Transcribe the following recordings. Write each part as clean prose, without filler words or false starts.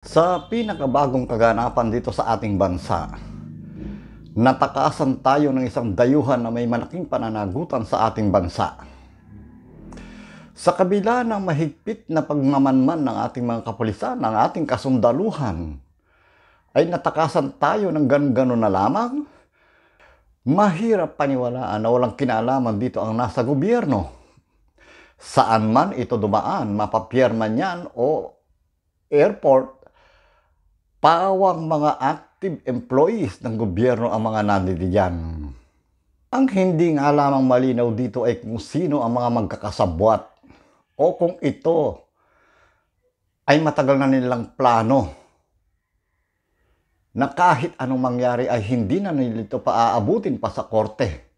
Sa pinakabagong kaganapan dito sa ating bansa, natakasan tayo ng isang dayuhan na may malaking pananagutan sa ating bansa. Sa kabila ng mahigpit na pagmamanman ng ating mga kapulisan, ng ating kasundaluhan, ay natakasan tayo ng gano na lamang. Mahirap paniwalaan na walang kinalaman dito ang nasa gobyerno. Saan man ito dumaan, mapapiyerman yan o airport, pawang mga active employees ng gobyerno ang mga nandidiyan. Ang hindi nga lamang malinaw dito ay kung sino ang mga magkakasabwat o kung ito ay matagal na nilang plano na kahit anong mangyari ay hindi na nila ito paaabutin pa sa korte.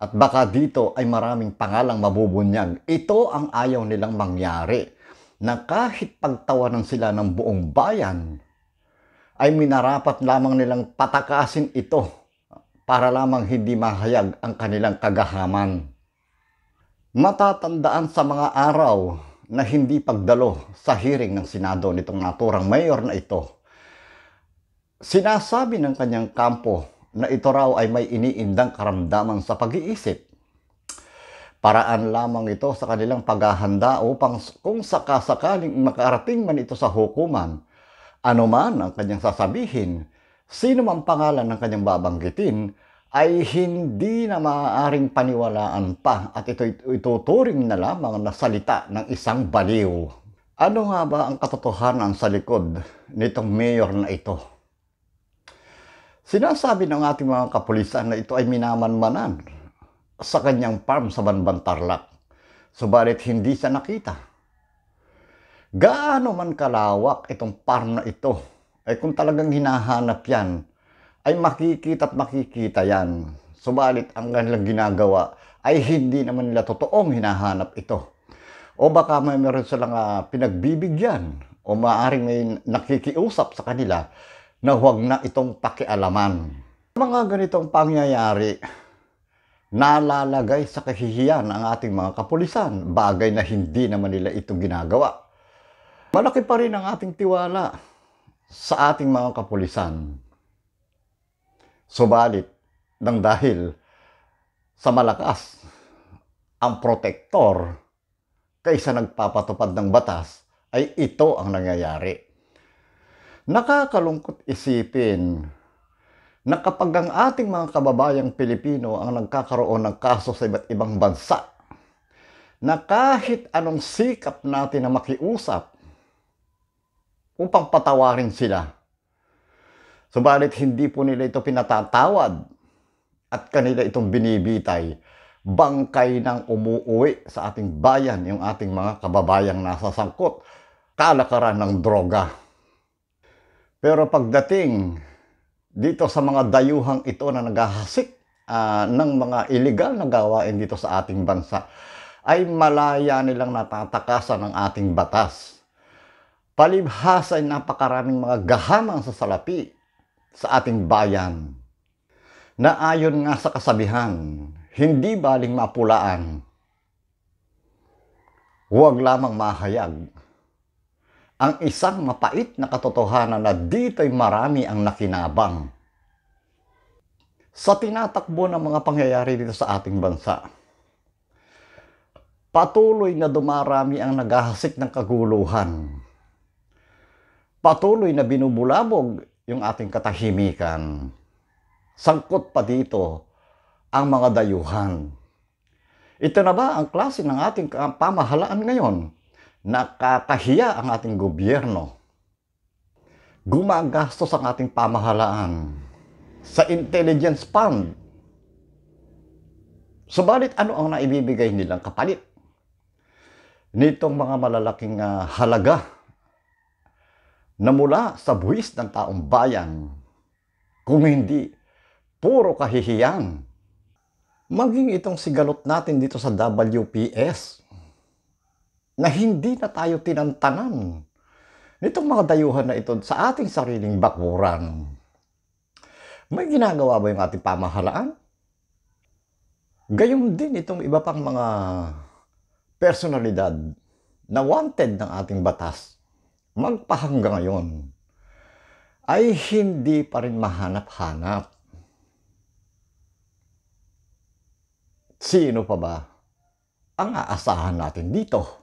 At baka dito ay maraming pangalang mabubunyag. Ito ang ayaw nilang mangyari, na kahit pagtawanan sila ng buong bayan, ay minarapat lamang nilang patakasin ito para lamang hindi mahayag ang kanilang kagahaman. Matatandaan sa mga araw na hindi pagdalo sa hearing ng Senado nitong naturang mayor na ito, sinasabi ng kanyang kampo na ito raw ay may iniindang karamdaman sa pag-iisip. Paraan lamang ito sa kanilang paghahanda upang kung sakasakaling makarating man ito sa hukuman, anuman ang kanyang sasabihin, sino man pangalan ng kanyang babanggitin, ay hindi na maaaring paniwalaan pa at ito ituturing na lamang na salita ng isang baliw. Ano nga ba ang katotohanan sa likod nitong mayor na ito? Sinasabi ng ating mga kapulisan na ito ay minamanmanan sa kanyang farm sa Banban Tarlac, subalit hindi siya nakita. Gaano man kalawak itong farm na ito, ay kung talagang hinahanap yan, ay makikita at makikita yan. Subalit ang kanilang ginagawa ay hindi naman nila totoong hinahanap ito. O baka may meron silang pinagbibigyan o maaaring may nakikiusap sa kanila na huwag na itong pakialaman. Mga ganitong pangyayari, nalalagay sa kahihiyan ang ating mga kapulisan, bagay na hindi naman nila ito ginagawa. Malaki pa rin ang ating tiwala sa ating mga kapulisan. Subalit, nang dahil sa malakas ang protektor kaysa nagpapatupad ng batas, ay ito ang nangyayari. Nakakalungkot isipin na kapag ang ating mga kababayang Pilipino ang nagkakaroon ng kaso sa iba't ibang bansa, na kahit anong sikap natin na makiusap upang patawarin sila, subalit hindi po nila ito pinatatawad at kanila itong binibitay, bangkay ng umuuwi sa ating bayan yung ating mga kababayang nasa sangkot, kalakaran ng droga. Pero pagdating dito sa mga dayuhang ito na naghahasik ng mga illegal na gawain dito sa ating bansa, ay malaya nilang natatakasan ng ating batas. Palibhas ay napakaraming mga gahamang sa salapi sa ating bayan, na ayon nga sa kasabihan, hindi baling mapulaan, huwag lamang mahayag. Ang isang mapait na katotohanan na dito'y marami ang nakinabang sa tinatakbo ng mga pangyayari dito sa ating bansa. Patuloy na dumarami ang naghahasik ng kaguluhan. Patuloy na binubulabog yung ating katahimikan. Sangkot pa dito ang mga dayuhan. Ito na ba ang klase ng ating pamahalaan ngayon? Nakakahiya ang ating gobyerno. Gumagastos ang ating pamahalaan sa intelligence fund. Subalit ano ang naibibigay nilang kapalit nitong mga malalaking halaga na mula sa buwis ng taong bayan, kung hindi puro kahihiyan? Maging itong sigalot natin dito sa WPS, na hindi na tayo tinantanan nitong mga dayuhan na ito sa ating sariling bakuran. May ginagawa ba yung ating pamahalaan? Gayun din itong iba pang mga personalidad na wanted ng ating batas magpahanggang ngayon ay hindi pa rin mahanap-hanap. Sino pa ba ang aasahan natin dito?